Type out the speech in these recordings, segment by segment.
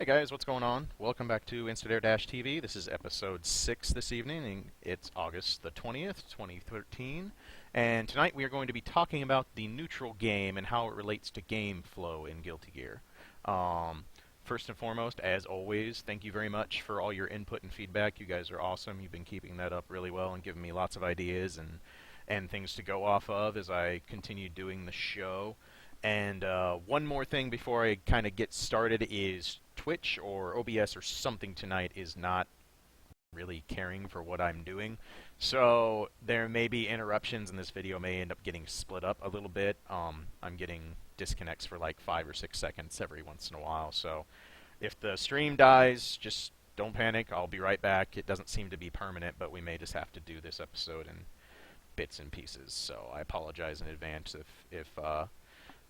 Hey guys, what's going on? Welcome back to IAD-TV. This is episode 6 this evening, and it's August the 20th, 2013. And tonight we are going to be talking about the neutral game and how it relates to game flow in Guilty Gear. First and foremost, as always, thank you very much for all your input and feedback. You guys are awesome. You've been keeping that up really well and giving me lots of ideas and things to go off of as I continue doing the show. And one more thing before I kind of get started is Twitch or OBS or something tonight is not really caring for what I'm doing. So there may be interruptions and this video may end up getting split up a little bit. I'm getting disconnects for like 5 or 6 seconds every once in a while. So if the stream dies, just don't panic. I'll be right back. It doesn't seem to be permanent, but we may just have to do this episode in bits and pieces. So I apologize in advance if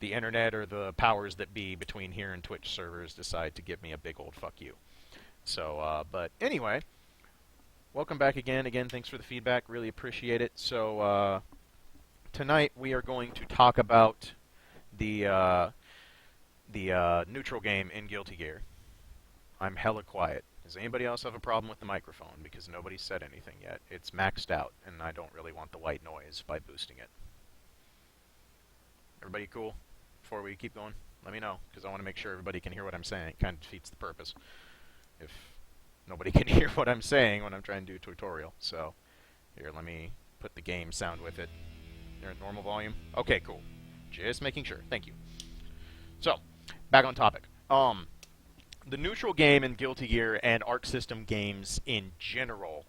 the internet or the powers that be between here and Twitch servers decide to give me a big old fuck you. So, but anyway, welcome back again. Again, thanks for the feedback. Really appreciate it. So, tonight we are going to talk about the neutral game in Guilty Gear. I'm hella quiet. Does anybody else have a problem with the microphone? Because nobody said anything yet. It's maxed out, and I don't really want the white noise by boosting it. Everybody cool? Before we keep going, let me know, because I want to make sure everybody can hear what I'm saying. It kind of defeats the purpose if nobody can hear what I'm saying when I'm trying to do a tutorial. So, here, let me put the game sound with it. You're at normal volume? Okay, cool. Just making sure. Thank you. So, back on topic. The neutral game in Guilty Gear and Arc System games in general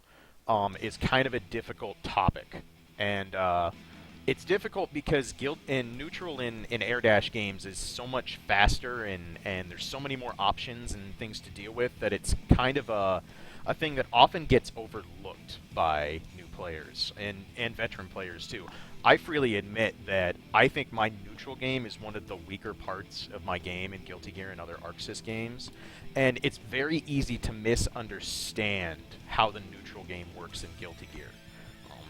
is kind of a difficult topic. And, it's difficult because neutral in Air Dash games is so much faster and there's so many more options and things to deal with that it's kind of a thing that often gets overlooked by new players and veteran players too. I freely admit that I think my neutral game is one of the weaker parts of my game in Guilty Gear and other ArcSys games, and it's very easy to misunderstand how the neutral game works in Guilty Gear.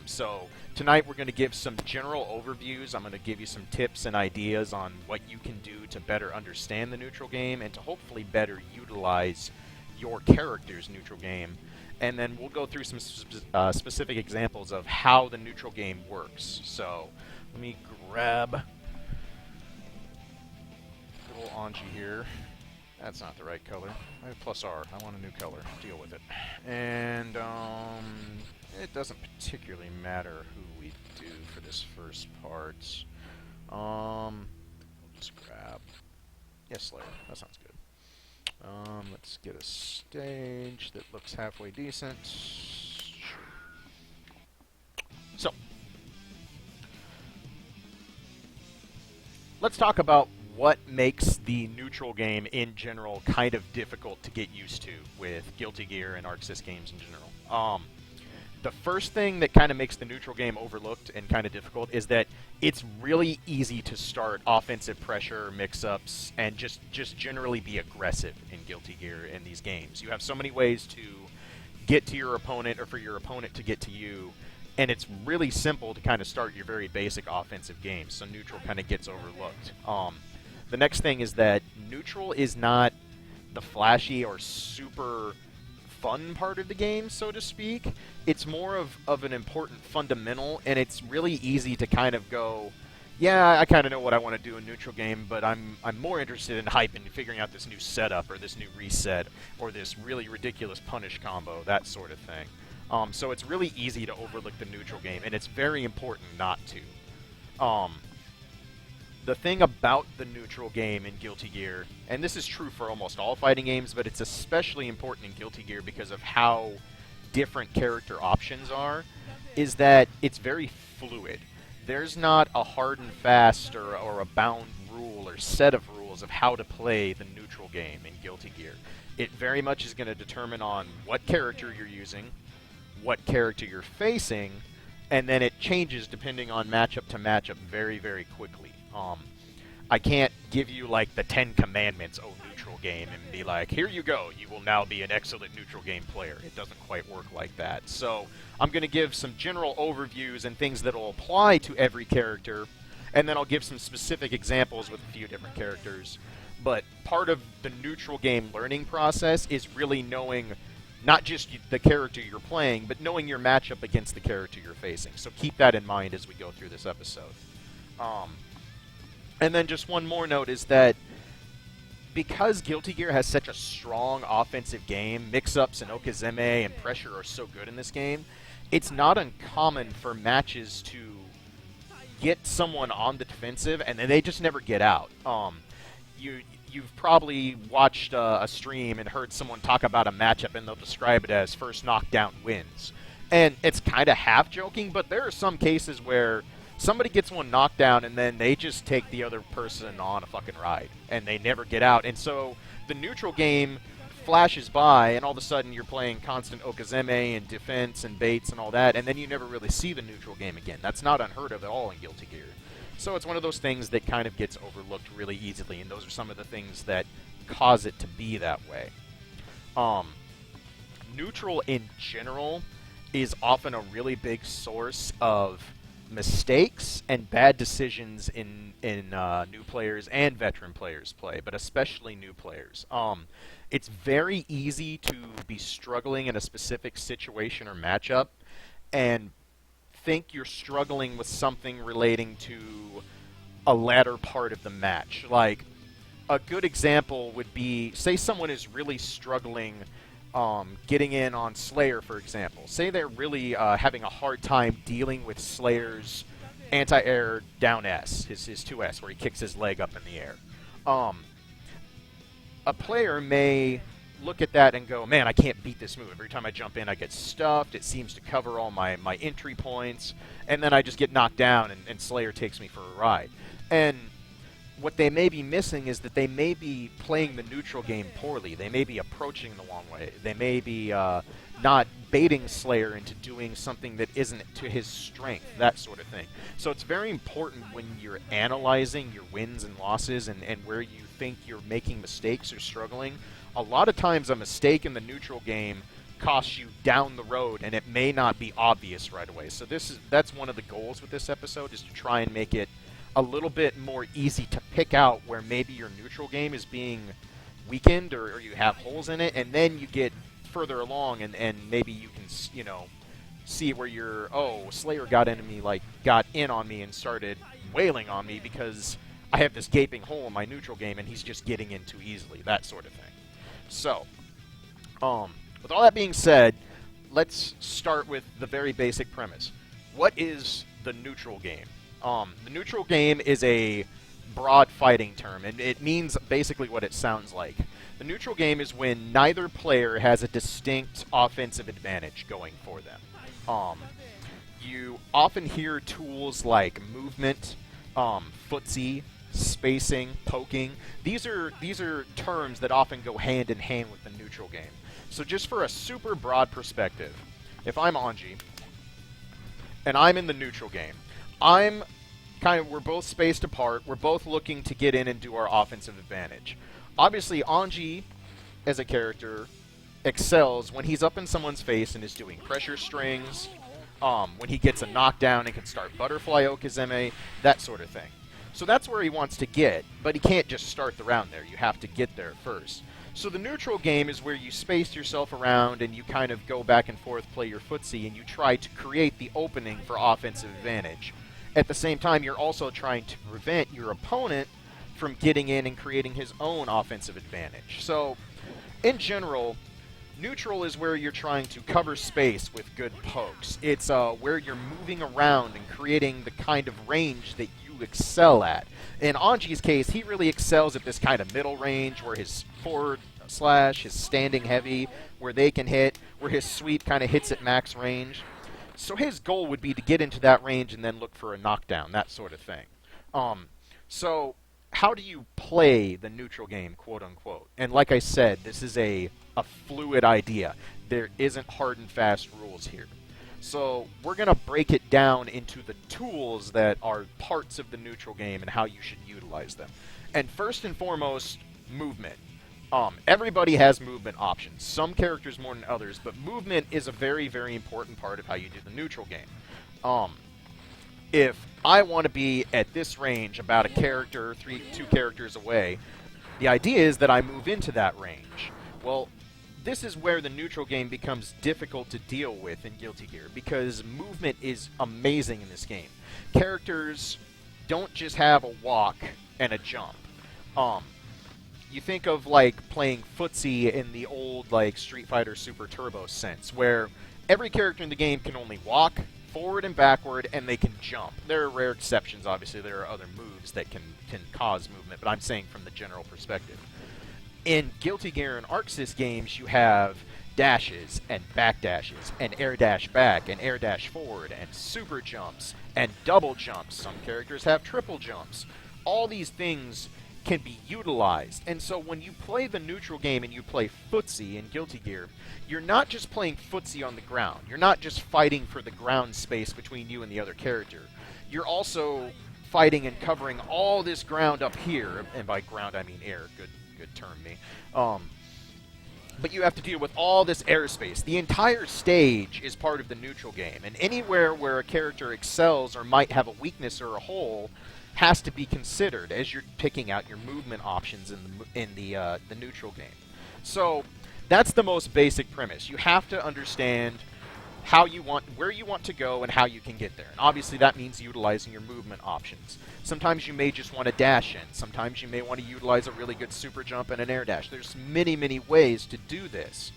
So tonight we're going to give some general overviews. I'm going to give you some tips and ideas on what you can do to better understand the neutral game and to hopefully better utilize your character's neutral game. And then we'll go through some specific examples of how the neutral game works. So let me grab little Anji here. That's not the right color. I have plus R. I want a new color. Deal with it. And it doesn't particularly matter who we do for this first part. We'll just grab... Yes, Slayer. That sounds good. Let's get a stage that looks halfway decent. So, let's talk about what makes the neutral game in general kind of difficult to get used to with Guilty Gear and ArcSys games in general. The first thing that kind of makes the neutral game overlooked and kind of difficult is that it's really easy to start offensive pressure, mix-ups, and just generally be aggressive in Guilty Gear in these games. You have so many ways to get to your opponent or for your opponent to get to you, and it's really simple to kind of start your very basic offensive games, so neutral kind of gets overlooked. The next thing is that neutral is not the flashy or super fun part of the game, so to speak. It's more of an important fundamental, and it's really easy to kind of go, yeah, I kind of know what I want to do in neutral game, but I'm more interested in hype and figuring out this new setup or this new reset or this really ridiculous punish combo, that sort of thing. So it's really easy to overlook the neutral game, and it's very important not to. The thing about the neutral game in Guilty Gear, and this is true for almost all fighting games, but it's especially important in Guilty Gear because of how different character options are, is that it's very fluid. There's not a hard and fast or a bound rule or set of rules of how to play the neutral game in Guilty Gear. It very much is going to determine on what character you're using, what character you're facing, and then it changes depending on matchup to matchup very, very quickly. I can't give you like the 10 Commandments, neutral game, and be like, here you go, you will now be an excellent neutral game player. It doesn't quite work like that. So I'm going to give some general overviews and things that will apply to every character, and then I'll give some specific examples with a few different characters. But part of the neutral game learning process is really knowing not just the character you're playing, but knowing your matchup against the character you're facing. So keep that in mind as we go through this episode. And then just one more note is that because Guilty Gear has such a strong offensive game, mix-ups and Okazeme and pressure are so good in this game, it's not uncommon for matches to get someone on the defensive and then they just never get out. You've probably watched a stream and heard someone talk about a matchup and they'll describe it as first knockdown wins. And it's kind of half joking, but there are some cases where somebody gets one knocked down and then they just take the other person on a fucking ride and they never get out. And so the neutral game flashes by and all of a sudden you're playing constant Okazeme and defense and baits and all that, and then you never really see the neutral game again. That's not unheard of at all in Guilty Gear. So it's one of those things that kind of gets overlooked really easily, and those are some of the things that cause it to be that way. Neutral in general is often a really big source of mistakes and bad decisions in new players and veteran players play, but especially new players. It's very easy to be struggling in a specific situation or matchup and think you're struggling with something relating to a latter part of the match. Like, a good example would be, say someone is really struggling getting in on Slayer, for example. Say they're really having a hard time dealing with Slayer's anti-air down S, his 2S, where he kicks his leg up in the air. A player may look at that and go, man, I can't beat this move. Every time I jump in, I get stuffed. It seems to cover all my entry points. And then I just get knocked down, and Slayer takes me for a ride. And what they may be missing is that they may be playing the neutral game poorly. They may be approaching the wrong way. They may be not baiting Slayer into doing something that isn't to his strength, that sort of thing. So it's very important when you're analyzing your wins and losses and where you think you're making mistakes or struggling. A lot of times a mistake in the neutral game costs you down the road, and it may not be obvious right away. So that's one of the goals with this episode, is to try and make it a little bit more easy to pick out where maybe your neutral game is being weakened or you have holes in it, and then you get further along and maybe you can, see where Slayer got in on me and started wailing on me because I have this gaping hole in my neutral game and he's just getting in too easily, that sort of thing. So, with all that being said, let's start with the very basic premise. What is the neutral game? The neutral game is a broad fighting term, and it means basically what it sounds like. The neutral game is when neither player has a distinct offensive advantage going for them. You often hear tools like movement, footsie, spacing, poking. These are terms that often go hand in hand with the neutral game. So just for a super broad perspective, if I'm Anji and I'm in the neutral game, we're both spaced apart. We're both looking to get in and do our offensive advantage. Obviously, Anji, as a character, excels when he's up in someone's face and is doing pressure strings, when he gets a knockdown and can start butterfly Okazeme, that sort of thing. So that's where he wants to get, but he can't just start the round there. You have to get there first. So the neutral game is where you space yourself around and you kind of go back and forth, play your footsie, and you try to create the opening for offensive advantage. At the same time, you're also trying to prevent your opponent from getting in and creating his own offensive advantage. So, in general, neutral is where you're trying to cover space with good pokes. It's where you're moving around and creating the kind of range that you excel at. In Anji's case, he really excels at this kind of middle range where his forward slash, his standing heavy, where they can hit, where his sweep kind of hits at max range. So his goal would be to get into that range and then look for a knockdown, that sort of thing. So how do you play the neutral game, quote unquote? And like I said, this is a fluid idea. There isn't hard and fast rules here. So we're going to break it down into the tools that are parts of the neutral game and how you should utilize them. And first and foremost, movement. Everybody has movement options. Some characters more than others, but movement is a very, very important part of how you do the neutral game. if I want to be at this range, about a character, two characters away, the idea is that I move into that range. Well, this is where the neutral game becomes difficult to deal with in Guilty Gear, because movement is amazing in this game. Characters don't just have a walk and a jump. You think of like playing footsie in the old like Street Fighter Super Turbo sense, where every character in the game can only walk forward and backward, and they can jump. There are rare exceptions, obviously. There are other moves that can cause movement, but I'm saying from the general perspective. In Guilty Gear and ArcSys games, you have dashes and back dashes and air dash back and air dash forward and super jumps and double jumps. Some characters have triple jumps. All these things can be utilized. And so when you play the neutral game and you play footsie in Guilty Gear, you're not just playing footsie on the ground. You're not just fighting for the ground space between you and the other character. You're also fighting and covering all this ground up here, and by ground I mean air. Good term, me. But you have to deal with all this airspace. The entire stage is part of the neutral game, and anywhere where a character excels or might have a weakness or a hole has to be considered as you're picking out your movement options in the neutral game. So that's the most basic premise. You have to understand where you want to go and how you can get there. And obviously that means utilizing your movement options. Sometimes you may just want to dash in. Sometimes you may want to utilize a really good super jump and an air dash. There's many, many ways to do this.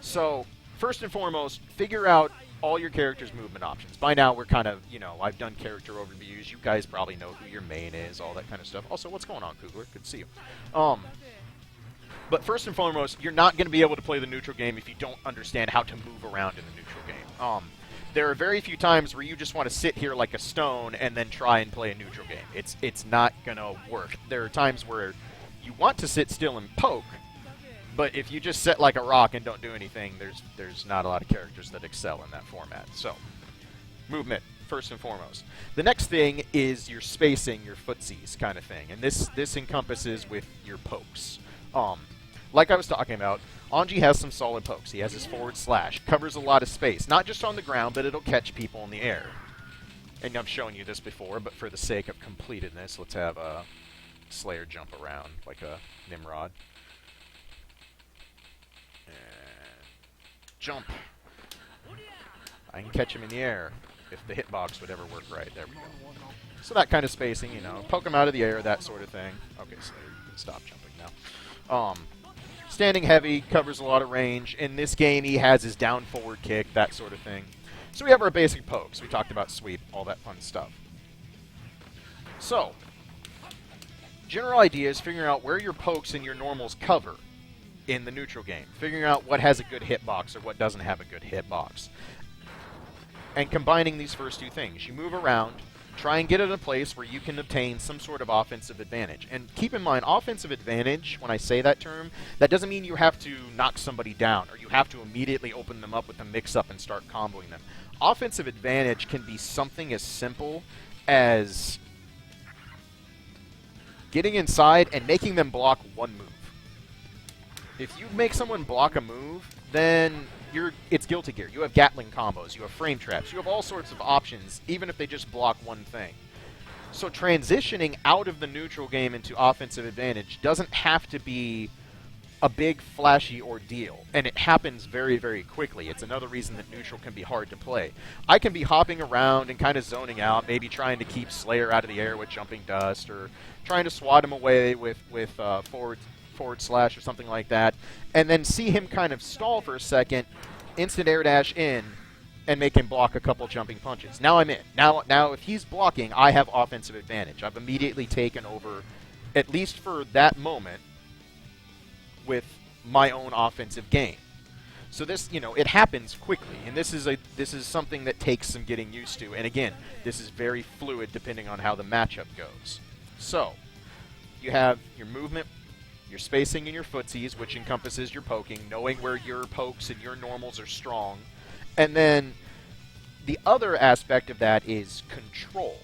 So first and foremost, figure out all your character's movement options. By now we're kind of, I've done character overviews. You guys probably know who your main is, all that kind of stuff. Also, what's going on, Kugler? Good to see you. But first and foremost, you're not going to be able to play the neutral game if you don't understand how to move around in the neutral game. There are very few times where you just want to sit here like a stone and then try and play a neutral game. It's not going to work. There are times where you want to sit still and poke, but if you just sit like a rock and don't do anything, there's not a lot of characters that excel in that format. So, movement, first and foremost. The next thing is your spacing, your footsies kind of thing, and this encompasses with your pokes. Like I was talking about, Anji has some solid pokes. He has his forward slash, covers a lot of space, not just on the ground, but it'll catch people in the air. And I've shown you this before, but for the sake of completedness, let's have a Slayer jump around like a Nimrod. And jump. I can catch him in the air if the hitbox would ever work right. There we go. So that kind of spacing, poke him out of the air, that sort of thing. Okay, Slayer, you can stop jumping now. Standing heavy, covers a lot of range. In this game, he has his down forward kick, that sort of thing. So we have our basic pokes. We talked about sweep, all that fun stuff. So, general idea is figuring out where your pokes and your normals cover in the neutral game. Figuring out what has a good hitbox or what doesn't have a good hitbox. And combining these first two things. You move around, try and get in a place where you can obtain some sort of offensive advantage. And keep in mind, offensive advantage, when I say that term, that doesn't mean you have to knock somebody down or you have to immediately open them up with a mix-up and start comboing them. Offensive advantage can be something as simple as getting inside and making them block one move. If you make someone block a move, then it's Guilty Gear. You have Gatling combos, you have frame traps, you have all sorts of options, even if they just block one thing. So transitioning out of the neutral game into offensive advantage doesn't have to be a big flashy ordeal, and it happens very, very quickly. It's another reason that neutral can be hard to play. I can be hopping around and kind of zoning out, maybe trying to keep Slayer out of the air with jumping dust, or trying to swat him away with forward slash or something like that, and then see him kind of stall for a second, instant air dash in, and make him block a couple jumping punches. Now I'm in. Now if he's blocking, I have offensive advantage. I've immediately taken over, at least for that moment, with my own offensive game. So this, it happens quickly, and this is something that takes some getting used to. And again, this is very fluid depending on how the matchup goes. So you have your movement, your spacing, and your footsies, which encompasses your poking, knowing where your pokes and your normals are strong. And then the other aspect of that is control.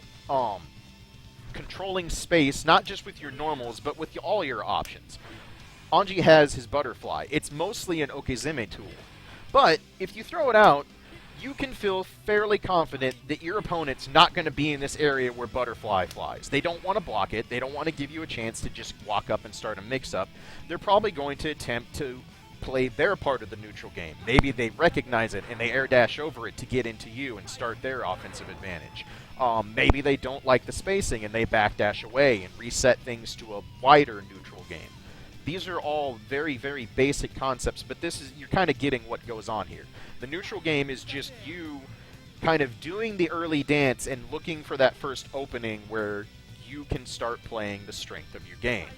Controlling space, not just with your normals, but with all your options. Anji has his butterfly. It's mostly an Okezeme tool. But if you throw it out, you can feel fairly confident that your opponent's not going to be in this area where butterfly flies. They don't want to block it. They don't want to give you a chance to just walk up and start a mix-up. They're probably going to attempt to play their part of the neutral game. Maybe they recognize it and they air dash over it to get into you and start their offensive advantage. Maybe they don't like the spacing and they backdash away and reset things to a wider neutral game. These are all very, very basic concepts, but you're kind of getting what goes on here. The neutral game is just you kind of doing the early dance and looking for that first opening where you can start playing the strength of your game.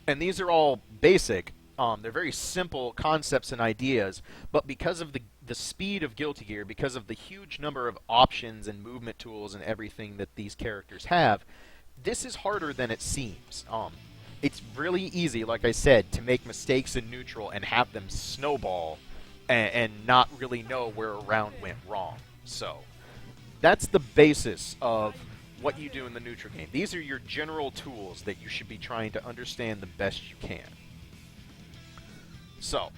And these are all basic. They're very simple concepts and ideas, but because of the speed of Guilty Gear, because of the huge number of options and movement tools and everything that these characters have, this is harder than it seems. It's really easy, like I said, to make mistakes in neutral and have them snowball and not really know where a round went wrong. So, that's the basis of what you do in the neutral game. These are your general tools that you should be trying to understand the best you can. So,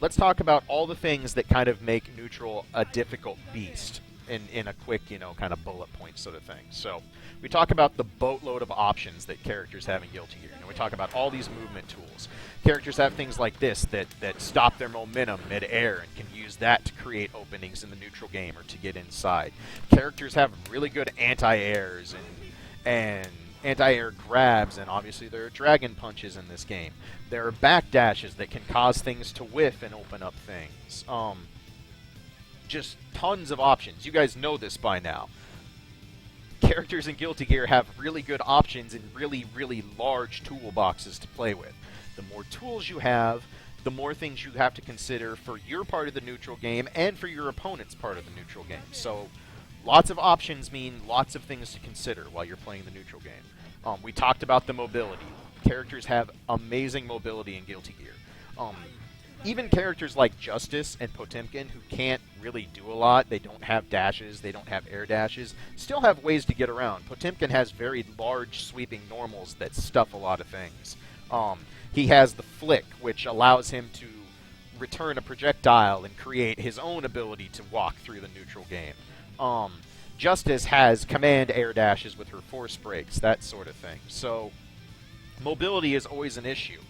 let's talk about all the things that kind of make neutral a difficult beast in a quick, kind of bullet point sort of thing. So, we talk about the boatload of options that characters have in Guilty Gear. We talk about all these movement tools. Characters have things like this that stop their momentum mid-air and can use that to create openings in the neutral game or to get inside. Characters have really good anti-airs and anti-air grabs, and obviously there are dragon punches in this game. There are backdashes that can cause things to whiff and open up things. Just tons of options. You guys know this by now. Characters in Guilty Gear have really good options and really, really large toolboxes to play with. The more tools you have, the more things you have to consider for your part of the neutral game and for your opponent's part of the neutral game. So, lots of options mean lots of things to consider while you're playing the neutral game. We talked about the mobility. Characters have amazing mobility in Guilty Gear. Even characters like Justice and Potemkin, who can't really do a lot, they don't have dashes, they don't have air dashes, still have ways to get around. Potemkin has very large sweeping normals that stuff a lot of things. He has the flick, which allows him to return a projectile and create his own ability to walk through the neutral game. Justice has command air dashes with her force breaks, that sort of thing. So, mobility is always an issue,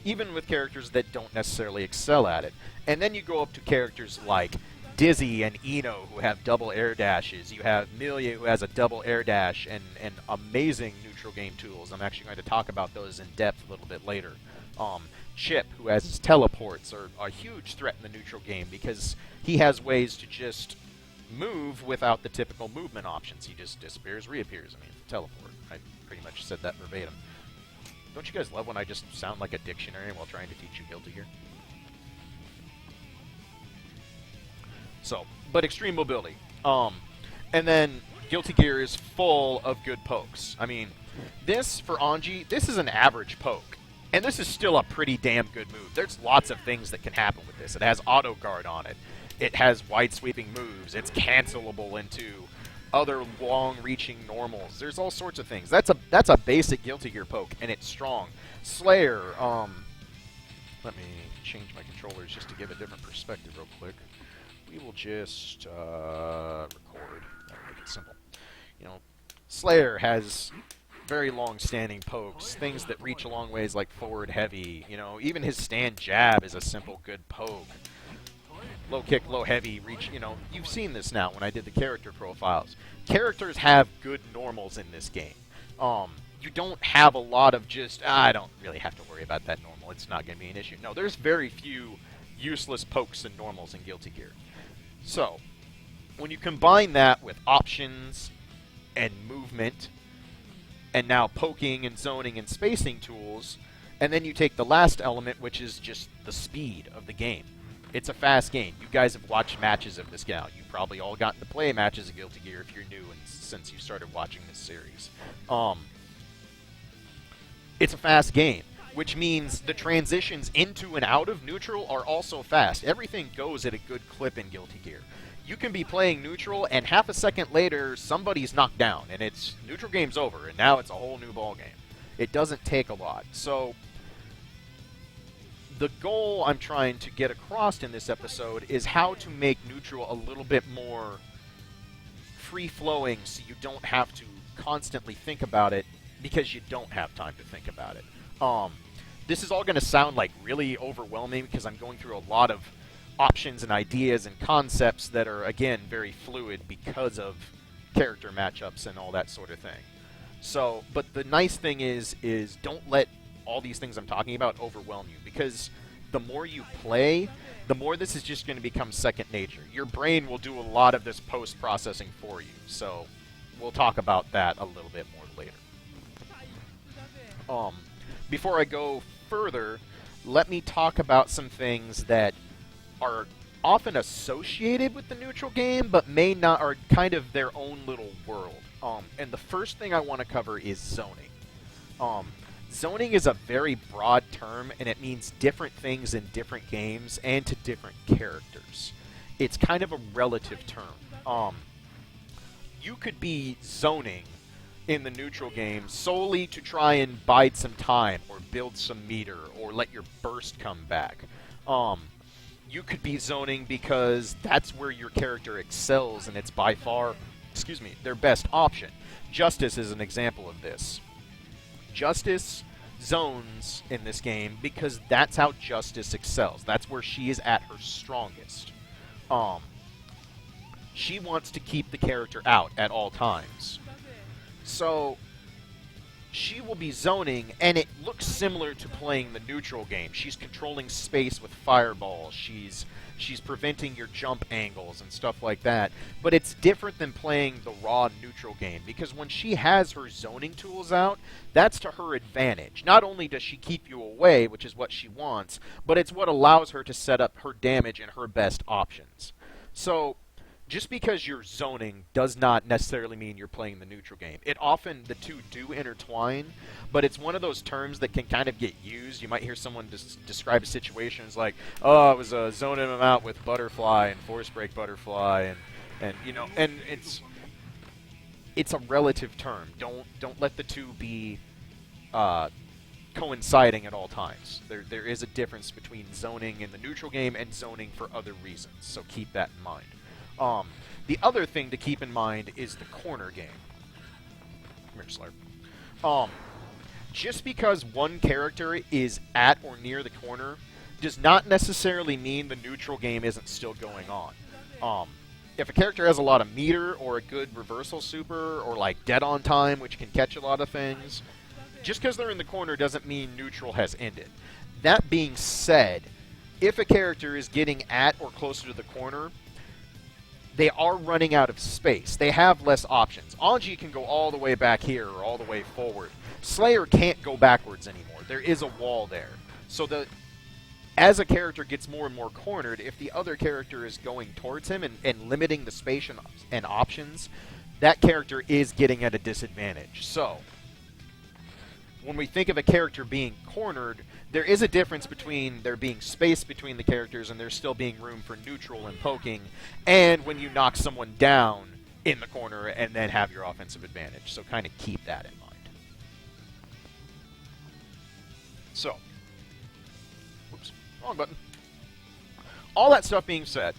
even with characters that don't necessarily excel at it. And then you go up to characters like Dizzy and Eno, who have double air dashes. You have Milia, who has a double air dash and amazing neutral game tools. I'm actually going to talk about those in depth a little bit later. Chip, who has his teleports, are a huge threat in the neutral game because he has ways to just move without the typical movement options. He just disappears, reappears. I mean, teleport. I pretty much said that verbatim. Don't you guys love when I just sound like a dictionary while trying to teach you Guilty Gear? So, but extreme mobility. And then Guilty Gear is full of good pokes. I mean, this, for Anji, this is an average poke. And this is still a pretty damn good move. There's lots of things that can happen with this. It has auto guard on it. It has wide sweeping moves. It's cancelable into other long-reaching normals. There's all sorts of things. That's a basic Guilty Gear poke, and it's strong. Slayer, let me change my controllers just to give a different perspective real quick. We will just record. That'll make it simple. Slayer has very long-standing pokes, things that reach a long ways like forward heavy. Even his stand jab is a simple good poke. Low kick, low heavy, reach, you've seen this now when I did the character profiles. Characters have good normals in this game. You don't have a lot of just, I don't really have to worry about that normal, it's not going to be an issue. No, there's very few useless pokes and normals in Guilty Gear. So, when you combine that with options and movement, and now poking and zoning and spacing tools, and then you take the last element, which is just the speed of the game. It's a fast game. You guys have watched matches of this now. You probably all gotten to play matches of Guilty Gear if you're new and since you started watching this series. It's a fast game, which means the transitions into and out of neutral are also fast. Everything goes at a good clip in Guilty Gear. You can be playing neutral, and half a second later, somebody's knocked down, and it's neutral game's over, and now it's a whole new ball game. It doesn't take a lot. So, the goal I'm trying to get across in this episode is how to make neutral a little bit more free-flowing so you don't have to constantly think about it because you don't have time to think about it. This is all going to sound like really overwhelming because I'm going through a lot of options and ideas and concepts that are, again, very fluid because of character matchups and all that sort of thing. So, but the nice thing is don't let all these things I'm talking about overwhelm you, because the more you play, the more this is just going to become second nature. Your brain will do a lot of this post-processing for you, so we'll talk about that a little bit more later. Before I go further, let me talk about some things that are often associated with the neutral game, but may not, are kind of their own little world. And the first thing I want to cover is zoning. Zoning is a very broad term, and it means different things in different games and to different characters. It's kind of a relative term. You could be zoning in the neutral game solely to try and bide some time or build some meter or let your burst come back. You could be zoning because that's where your character excels and it's by far, their best option. Justice is an example of this. Justice zones in this game because that's how Justice excels. That's where she is at her strongest. She wants to keep the character out at all times. So she will be zoning, and it looks similar to playing the neutral game. She's controlling space with fireballs. She's preventing your jump angles and stuff like that. But it's different than playing the raw neutral game, because when she has her zoning tools out, that's to her advantage. Not only does she keep you away, which is what she wants, but it's what allows her to set up her damage and her best options. So just because you're zoning does not necessarily mean you're playing the neutral game. The two do intertwine, but it's one of those terms that can kind of get used. You might hear someone describe a situation as like, oh, I was zoning him out with Butterfly and Force Break Butterfly, and it's a relative term. Don't let the two be coinciding at all times. There is a difference between zoning in the neutral game and zoning for other reasons, so keep that in mind. The other thing to keep in mind is the corner game. Come here, Slurp. Just because one character is at or near the corner does not necessarily mean the neutral game isn't still going on. If a character has a lot of meter or a good reversal super or like dead on time, which can catch a lot of things, just because they're in the corner doesn't mean neutral has ended. That being said, if a character is getting at or closer to the corner, they are running out of space. They have less options. Anji can go all the way back here or all the way forward. Slayer can't go backwards anymore. There is a wall there. So as a character gets more and more cornered, if the other character is going towards him and limiting the space and options, that character is getting at a disadvantage. So when we think of a character being cornered, there is a difference between there being space between the characters and there still being room for neutral and poking, and when you knock someone down in the corner and then have your offensive advantage. So kind of keep that in mind. So, whoops, wrong button. All that stuff being said,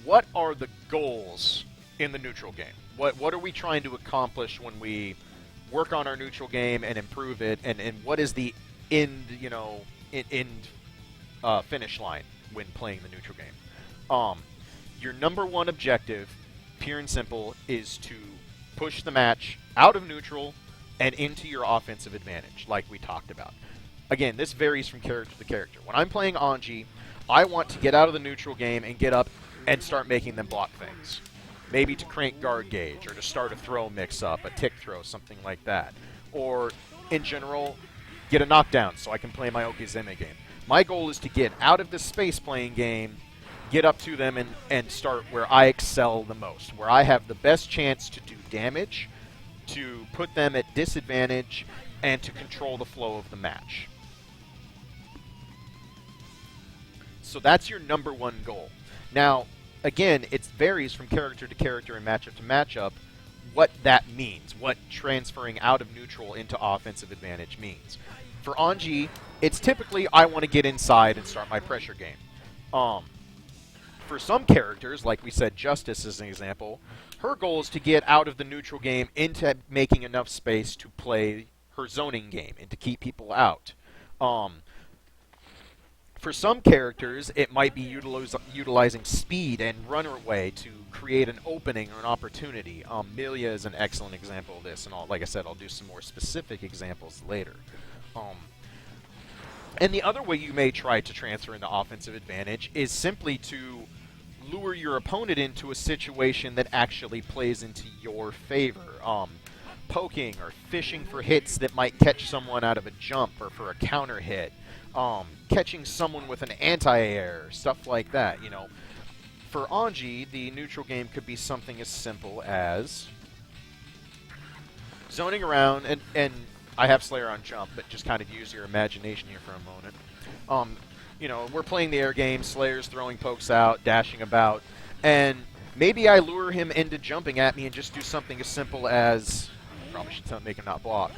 what are the goals in the neutral game? What are we trying to accomplish when we work on our neutral game and improve it, and what is the finish line when playing the neutral game? Your number one objective, pure and simple, is to push the match out of neutral and into your offensive advantage, like we talked about. Again, this varies from character to character. When I'm playing Anji, I want to get out of the neutral game and get up and start making them block things. Maybe to crank guard gauge, or to start a throw mix-up, a tick throw, something like that. Or, in general, get a knockdown so I can play my Okizeme game. My goal is to get out of the space playing game, get up to them, and start where I excel the most, where I have the best chance to do damage, to put them at disadvantage, and to control the flow of the match. So that's your number one goal. Now, again, it varies from character to character and matchup to matchup what that means, what transferring out of neutral into offensive advantage means. For Anji, it's typically I want to get inside and start my pressure game. For some characters, like we said, Justice as an example, her goal is to get out of the neutral game into making enough space to play her zoning game and to keep people out. For some characters, it might be utilizing speed and runaway to create an opening or an opportunity. Milia is an excellent example of this, and like I said, I'll do some more specific examples later. And the other way you may try to transfer into offensive advantage is simply to lure your opponent into a situation that actually plays into your favor. Poking or fishing for hits that might catch someone out of a jump or for a counter hit. Catching someone with an anti-air, stuff like that, you know. For Anji, the neutral game could be something as simple as zoning around, and I have Slayer on jump, but just kind of use your imagination here for a moment. You know, we're playing the air game, Slayer's throwing pokes out, dashing about, and maybe I lure him into jumping at me and just do something as simple as, probably should make him not block,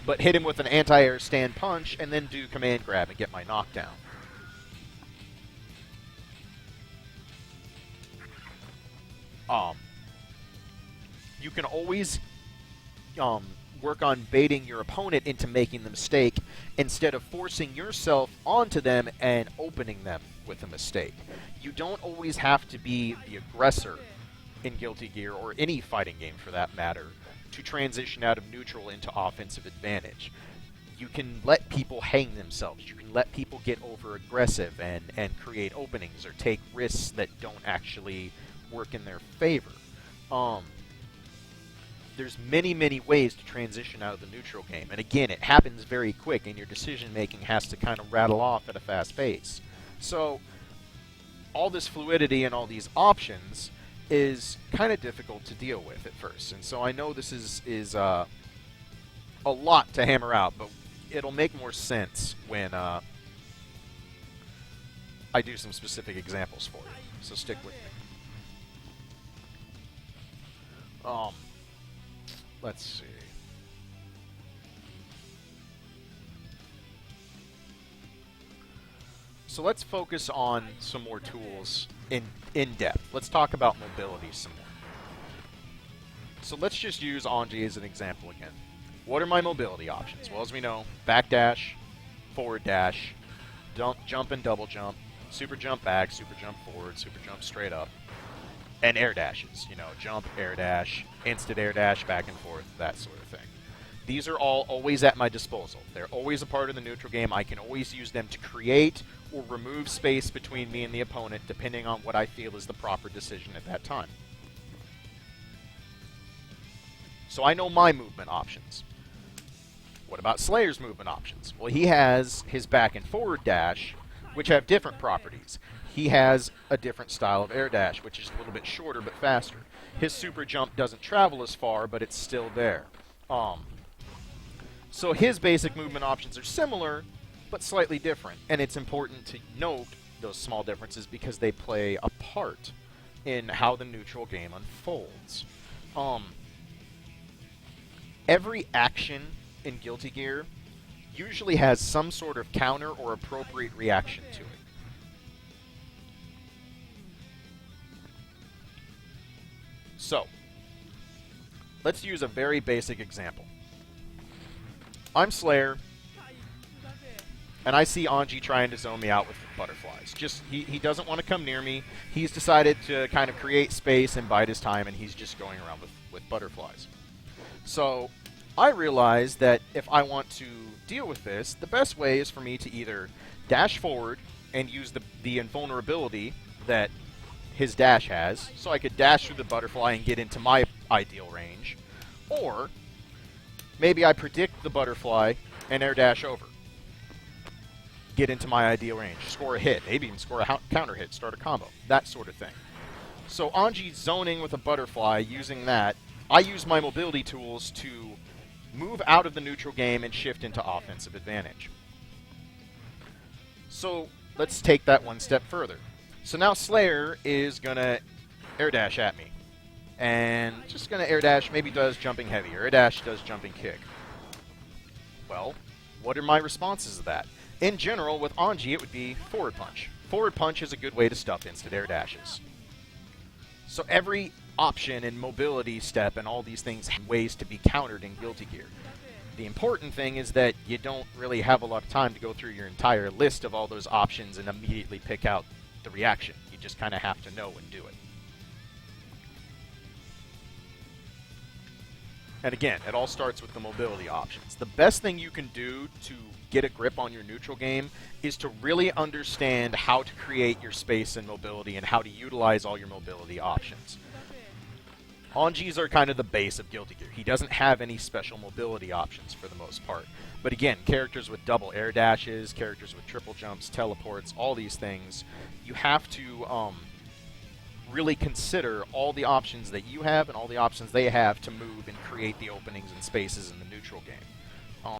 but hit him with an anti-air stand punch and then do command grab and get my knockdown. You can always work on baiting your opponent into making the mistake instead of forcing yourself onto them and opening them with a mistake. You don't always have to be the aggressor in Guilty Gear, or any fighting game for that matter, to transition out of neutral into offensive advantage. You can let people hang themselves. You can let people get over aggressive and create openings or take risks that don't actually work in their favor. There's many, many ways to transition out of the neutral game. And again, it happens very quick, and your decision-making has to kind of rattle off at a fast pace. So, all this fluidity and all these options is kind of difficult to deal with at first. And so I know this is a lot to hammer out, but it'll make more sense when I do some specific examples for you. So stick with me. Let's see. So let's focus on some more tools in depth. Let's talk about mobility some more. So let's just use Anji as an example again. What are my mobility options? Well, as we know, back dash, forward dash, jump and double jump, super jump back, super jump forward, super jump straight up, and air dashes. You know, jump, air dash, instant air dash, back and forth, that sort of thing. These are all always at my disposal. They're always a part of the neutral game. I can always use them to create or remove space between me and the opponent, depending on what I feel is the proper decision at that time. So I know my movement options. What about Slayer's movement options? Well, he has his back and forward dash, which have different properties. He has a different style of air dash, which is a little bit shorter but faster. His super jump doesn't travel as far, but it's still there. So his basic movement options are similar, but slightly different. And it's important to note those small differences because they play a part in how the neutral game unfolds. Every action in Guilty Gear usually has some sort of counter or appropriate reaction to it. So, let's use a very basic example. I'm Slayer, and I see Anji trying to zone me out with butterflies. He doesn't want to come near me. He's decided to kind of create space and bide his time, and he's just going around with butterflies. So, I realize that if I want to deal with this, the best way is for me to either dash forward and use the invulnerability that his dash has, so I could dash through the butterfly and get into my ideal range, or maybe I predict the butterfly and air dash over, get into my ideal range, score a hit, maybe even score a counter hit, start a combo, that sort of thing. So Anji's zoning with a butterfly, using that, I use my mobility tools to move out of the neutral game and shift into offensive advantage. So let's take that one step further. So now Slayer is going to air dash at me. And just going to air dash, maybe does jumping heavy. Air dash does jumping kick. Well, What are my responses to that? In general, with Anji, it would be forward punch. Forward punch is a good way to stuff instant air dashes. So every option and mobility step and all these things have ways to be countered in Guilty Gear. The important thing is that you don't really have a lot of time to go through your entire list of all those options and immediately pick out the reaction. You just kind of have to know and do it. And again, it all starts with the mobility options. The best thing you can do to get a grip on your neutral game is to really understand how to create your space and mobility and how to utilize all your mobility options. Anji's are kind of the base of Guilty Gear. He doesn't have any special mobility options for the most part. But again, characters with double air dashes, characters with triple jumps, teleports, all these things, you have to really consider all the options that you have and all the options they have to move and create the openings and spaces in the neutral game.